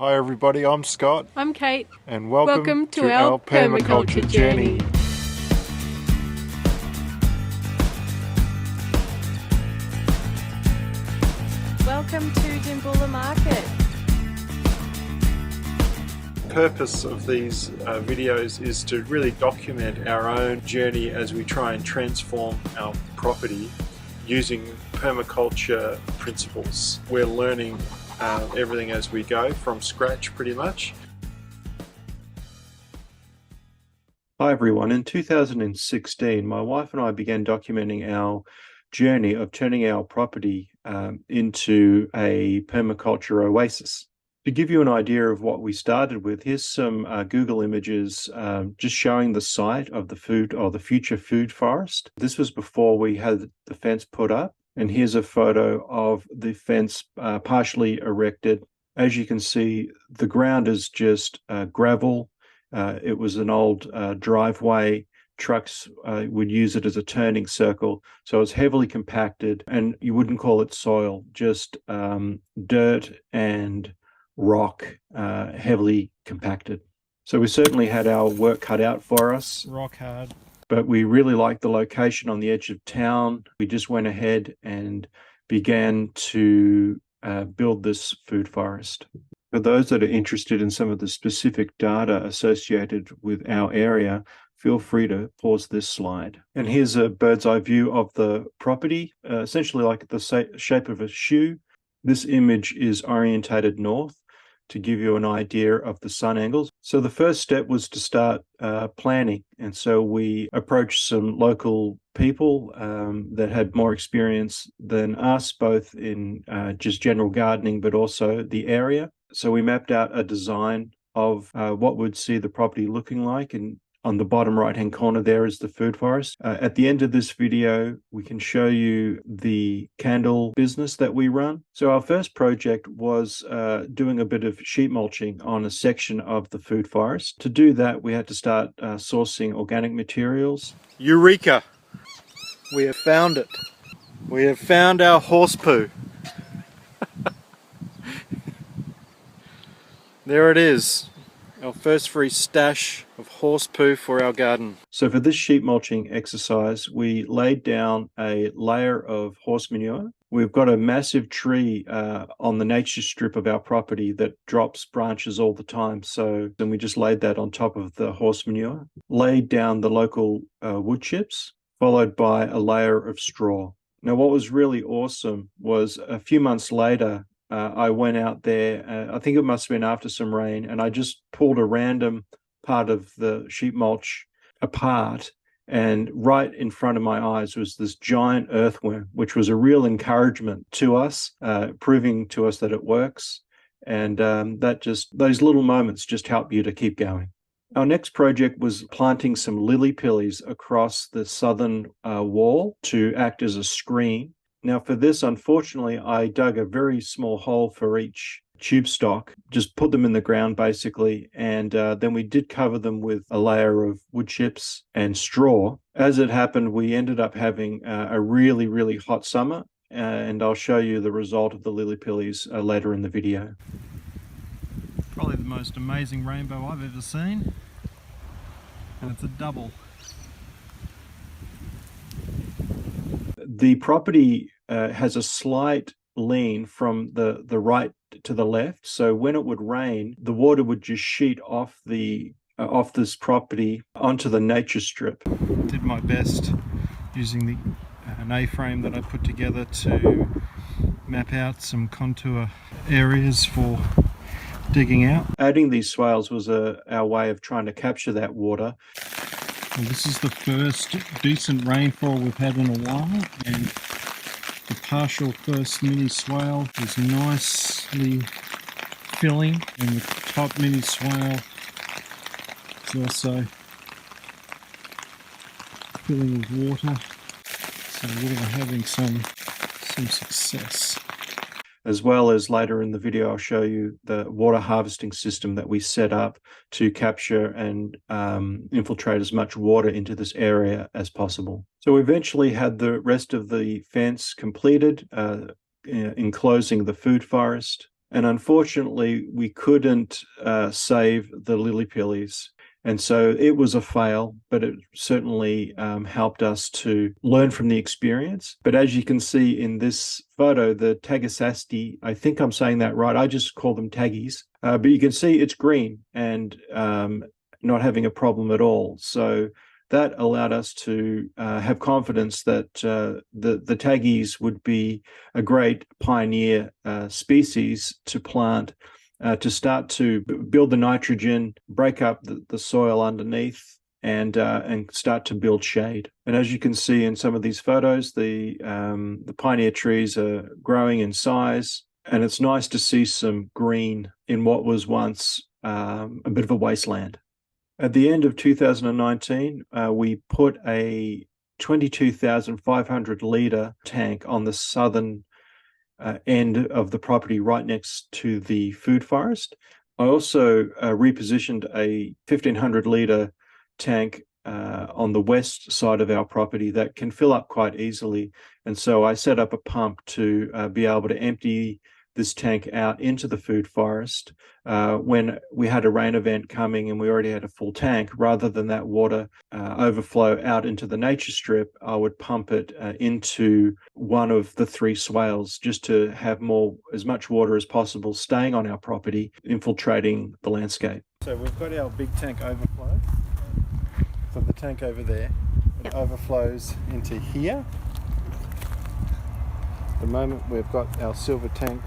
Hi everybody, I'm Scott I'm Kate. and welcome to our permaculture journey. Welcome to Dimboola Market. The purpose of these videos is to really document our own journey as we try and transform our property using permaculture principles. We're learning everything as we go from scratch pretty much. Hi everyone, in 2016 my wife and I began documenting our journey of turning our property into a permaculture oasis. To give you an idea of what we started with, here's some Google images just showing the site of the future food forest. This was before we had the fence put up. And here's a photo of the fence partially erected. As you can see, the ground is just gravel. It was an old driveway. Trucks would use it as a turning circle. So it's heavily compacted, and you wouldn't call it soil, just dirt and rock, heavily compacted. So we certainly had our work cut out for us. Rock hard. But we really liked the location on the edge of town. We just went ahead and began to build this food forest. For those that are interested in some of the specific data associated with our area, feel free to pause this slide. And here's a bird's eye view of the property, essentially like the shape of a shoe. This image is orientated north to give you an idea of the sun angles. So the first step was to start planning. And so we approached some local people that had more experience than us, both in just general gardening, but also the area. So we mapped out a design of what we'd see the property looking like. And on the bottom right-hand corner there is the food forest. At the end of this video, we can show you the candle business that we run. So our first project was doing a bit of sheet mulching on a section of the food forest. To do that, we had to start sourcing organic materials. Eureka! We have found it. We have found our horse poo. There it is. Our first free stash of horse poo for our garden. So for this sheet mulching exercise, we laid down a layer of horse manure. We've got a massive tree on the nature strip of our property that drops branches all the time. So then we just laid that on top of the horse manure, laid down the local wood chips, followed by a layer of straw. Now, what was really awesome was a few months later, I went out there, I think it must have been after some rain, and I just pulled a random part of the sheet mulch apart, and right in front of my eyes was this giant earthworm, which was a real encouragement to us, proving to us that it works. And those little moments just help you to keep going. Our next project was planting some Lilypillies across the southern wall to act as a screen. Now for this, unfortunately, I dug a very small hole for each tube stock, just put them in the ground basically, and then we did cover them with a layer of wood chips and straw. As it happened, we ended up having a really, really hot summer, and I'll show you the result of the Lilypillies later in the video. Probably the most amazing rainbow I've ever seen, and it's a double. The property has a slight lean from the right to the left, so when it would rain, the water would just sheet off this property onto the nature strip. Did my best using an A-frame that I put together to map out some contour areas for digging out. Adding these swales was our way of trying to capture that water. Well, this is the first decent rainfall we've had in a while, and the partial first mini swale is nicely filling, and the top mini swale is also filling with water, so we're having some success. As well as later in the video, I'll show you the water harvesting system that we set up to capture and infiltrate as much water into this area as possible. So we eventually had the rest of the fence completed, enclosing the food forest. And unfortunately, we couldn't save the Lilypillies. And so it was a fail, but it certainly helped us to learn from the experience. But as you can see in this photo, the Tagasasty, I think I'm saying that right. I just call them taggies. But you can see it's green and not having a problem at all. So that allowed us to have confidence that the taggies would be a great pioneer species to plant to start to build the nitrogen, break up the soil underneath, and start to build shade. And as you can see in some of these photos, the pioneer trees are growing in size, and it's nice to see some green in what was once a bit of a wasteland. At the end of 2019, we put a 22,500 litre tank on the southern end of the property right next to the food forest. I also repositioned a 1,500 litre tank on the west side of our property that can fill up quite easily. And so I set up a pump to be able to empty this tank out into the food forest when we had a rain event coming and we already had a full tank. Rather than that water overflow out into the nature strip, I would pump it into one of the 3 swales just to have as much water as possible staying on our property, infiltrating the landscape. So we've got our big tank overflow. So the tank over there, it overflows into here. At the moment we've got our silver tank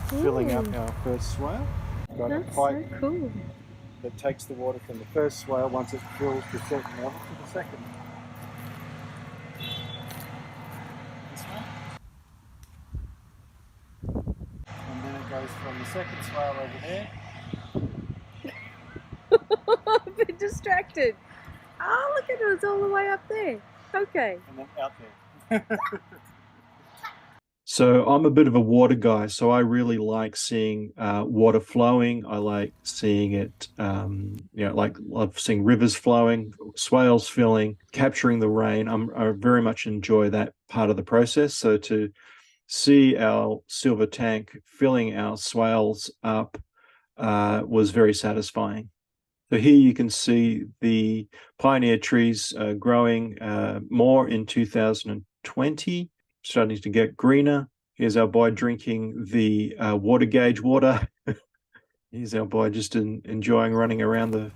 filling up our first swale. Got a pipe so cool that takes the water from the first swale once it fills to a certain level to the second. This one. And then it goes from the second swale over there. I've been distracted. Oh, look at it, it's all the way up there. Okay. And then out there. So I'm a bit of a water guy, so I really like seeing water flowing. I like seeing it, love seeing rivers flowing, swales filling, capturing the rain. I very much enjoy that part of the process. So to see our silver tank filling our swales up was very satisfying. So here you can see the pioneer trees growing more in 2020. Starting to get greener. Here's our boy drinking the water gauge water. Here's our boy just enjoying running around the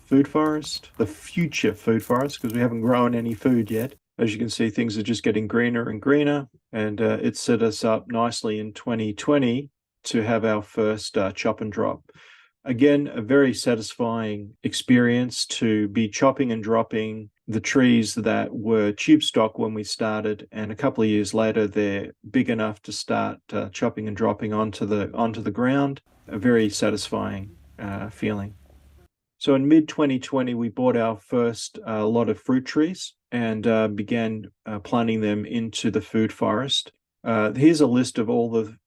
food forest, the future food forest, because we haven't grown any food yet. As you can see, things are just getting greener and greener, and it set us up nicely in 2020 to have our first chop and drop. Again, a very satisfying experience to be chopping and dropping the trees that were tube stock when we started, and a couple of years later they're big enough to start chopping and dropping onto the ground. A very satisfying feeling. So in mid-2020 we bought our first lot of fruit trees and began planting them into the food forest. Here's a list of all the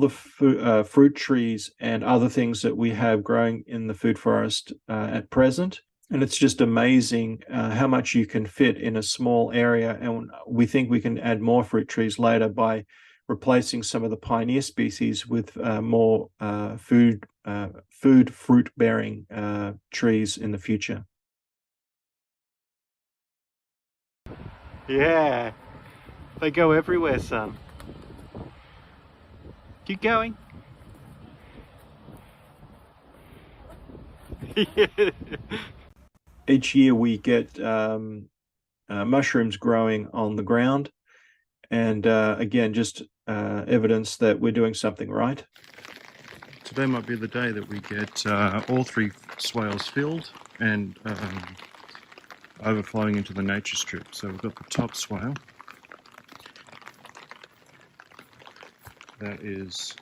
fruit trees and other things that we have growing in the food forest at present. And it's just amazing how much you can fit in a small area. And we think we can add more fruit trees later by replacing some of the pioneer species with more fruit-bearing trees in the future. Yeah, they go everywhere, son. Keep going. Each year we get mushrooms growing on the ground, and again, just evidence that we're doing something right. Today might be the day that we get all 3 swales filled and overflowing into the nature strip. So we've got the top swale. That is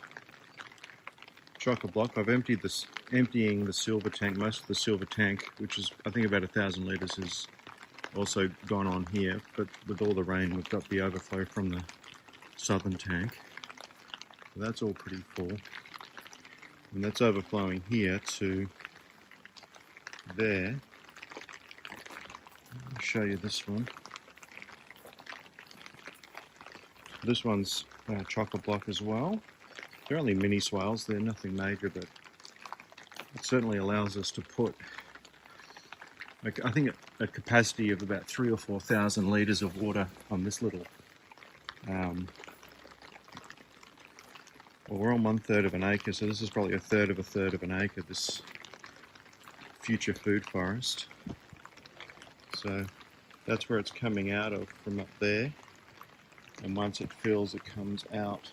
chock-a-block. I've emptying the silver tank, most of the silver tank, which is I think about 1,000 litres, has also gone on here, but with all the rain we've got the overflow from the southern tank. So that's all pretty full. And that's overflowing here to there. I'll show you this one. This one's chock-a-block as well. They're only mini swales, they're nothing major, but it certainly allows us to put, I think, a capacity of about 3,000 or 4,000 litres of water on this little, well, we're on 1/3 of an acre, so this is probably a third of an acre, this future food forest. So that's where it's coming out of, from up there, and once it fills, it comes out,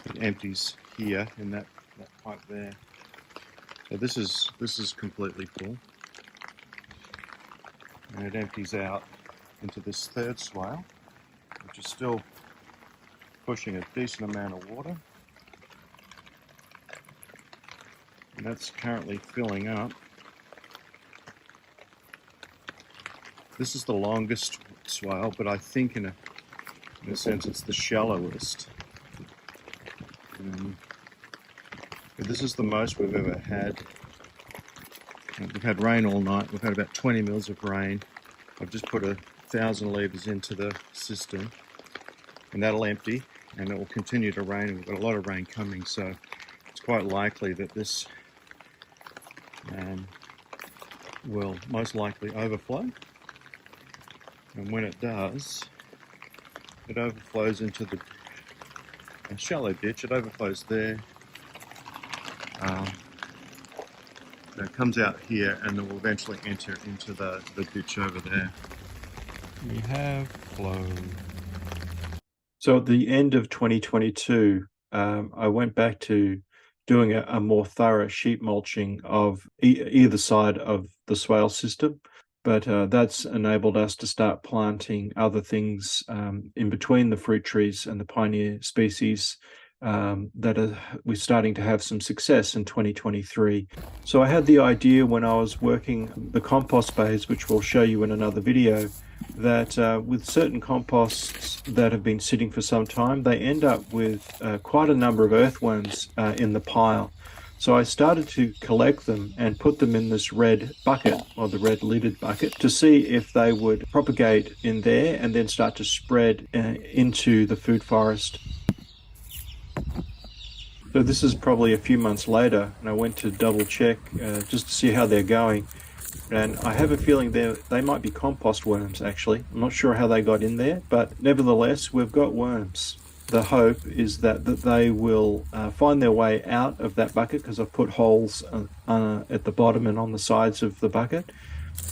it empties here in that pipe there. So this is completely full, and it empties out into this third swale, which is still pushing a decent amount of water, and that's currently filling up. This is the longest swale, but I think in a sense it's the shallowest. But this is the most we've ever had. We've had rain all night. We've had about 20 mils of rain. I've just put 1,000 litres into the system, and that'll empty, and it will continue to rain. And we've got a lot of rain coming, so it's quite likely that this will most likely overflow. And when it does, it overflows into a shallow ditch. It overflows there. It comes out here and then will eventually enter into the ditch over there. We have flown. So at the end of 2022, I went back to doing a more thorough sheet mulching of either side of the swale system. But that's enabled us to start planting other things in between the fruit trees and the pioneer species we're starting to have some success in 2023. So I had the idea when I was working the compost bays, which we'll show you in another video, that with certain composts that have been sitting for some time, they end up with quite a number of earthworms in the pile. So I started to collect them and put them in this red bucket, or the red lidded bucket, to see if they would propagate in there and then start to spread into the food forest. So this is probably a few months later, and I went to double check just to see how they're going. And I have a feeling they might be compost worms, actually. I'm not sure how they got in there, but nevertheless, we've got worms. The hope is that they will find their way out of that bucket, because I've put holes at the bottom and on the sides of the bucket,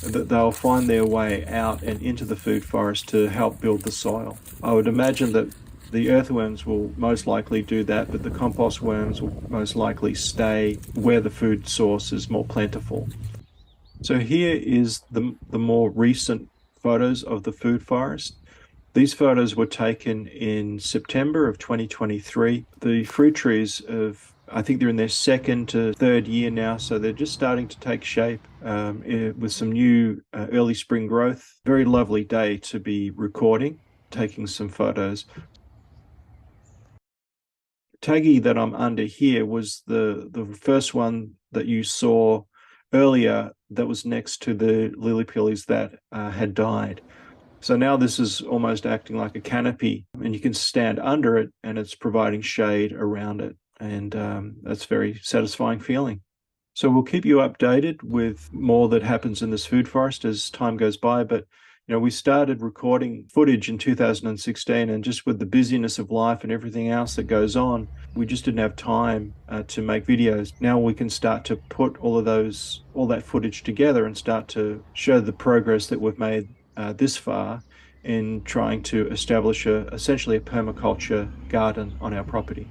that they'll find their way out and into the food forest to help build the soil. I would imagine that the earthworms will most likely do that, but the compost worms will most likely stay where the food source is more plentiful. So here is the more recent photos of the food forest. These photos were taken in September of 2023. The fruit trees I think they're in their second to third year now, so they're just starting to take shape with some new early spring growth. Very lovely day to be recording, taking some photos. Taggy that I'm under here was the first one that you saw earlier that was next to the Lilypillies that had died. So now this is almost acting like a canopy, and you can stand under it and it's providing shade around it, and that's a very satisfying feeling. So we'll keep you updated with more that happens in this food forest as time goes by, but we started recording footage in 2016, and just with the busyness of life and everything else that goes on, we just didn't have time to make videos. Now we can start to put all that footage together and start to show the progress that we've made this far in trying to establish essentially a permaculture garden on our property.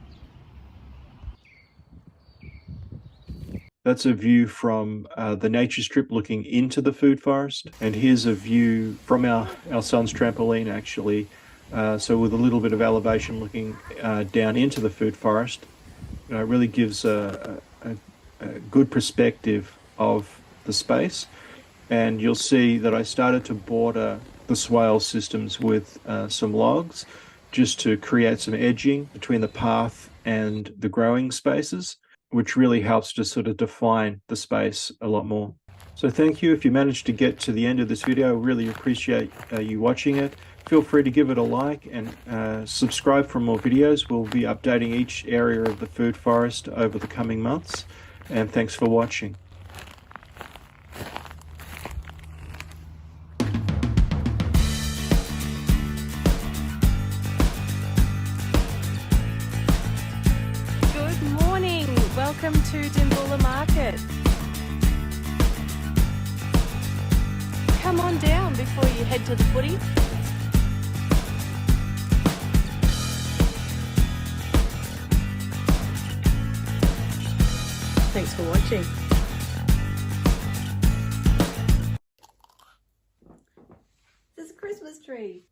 That's a view from the nature strip looking into the food forest. And here's a view from our son's trampoline, actually. So with a little bit of elevation looking down into the food forest, it really gives a good perspective of the space. And you'll see that I started to border the swale systems with some logs, just to create some edging between the path and the growing spaces, which really helps to sort of define the space a lot more. So thank you. If you managed to get to the end of this video, I really appreciate you watching it. feel free to give it a like and subscribe for more videos. We'll be updating each area of the food forest over the coming months. And thanks for watching. Good morning. Welcome to Dimboola Market. Come on down before you head to the footy. Thanks for watching. There's a Christmas tree.